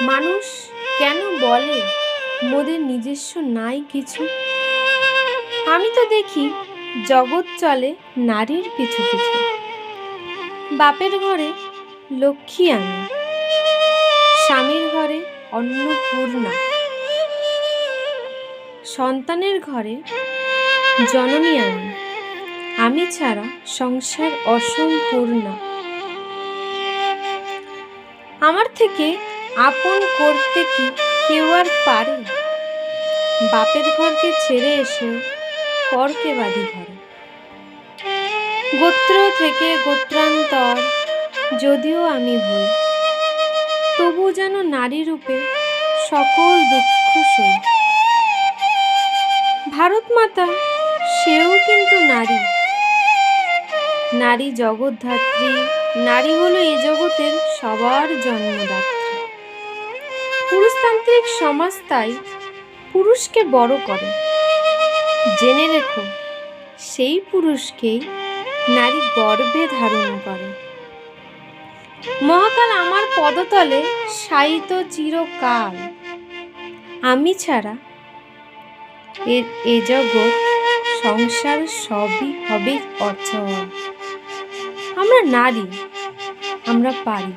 মানুষ কেন বলে মোদের নিজস্ব নাই কিছু? আমি তো দেখি জগৎ চলে নারীর পিছু পিছু। বাপের ঘরে লক্ষ্মী আমি, স্বামীর ঘরে অন্নপূর্ণা, সন্তানের ঘরে জননী আমি। আমি ছাড়া সংসার অসম্পূর্ণ। আমার থেকে আপন করতে কি কেউ আর পারে? বাপের ঘরকে ছেড়ে এসে পরকে বাঁধি ঘরে। গোত্র থেকে গোত্রান্তর যদিও আমি হই, তবু যেন নারী রূপে সকল দুঃখ সই। ভারত মাতা সেও কিন্তু নারী, নারী জগৎধাত্রী। নারী হলো এ জগতের সবার জন্মদাত্রী। পুরুষতান্ত্রিক সমাজ তাই পুরুষকে বড় করে। জেনে রেখো, সেই পুরুষকেই নারী গর্ভে ধারণ করে। মহাকাল আমার পদতলে শায়িত চিরকাল। আমি ছাড়া এ জগৎ সংসার সবই হবে অচল। আমরা নারী, আমরা পারি।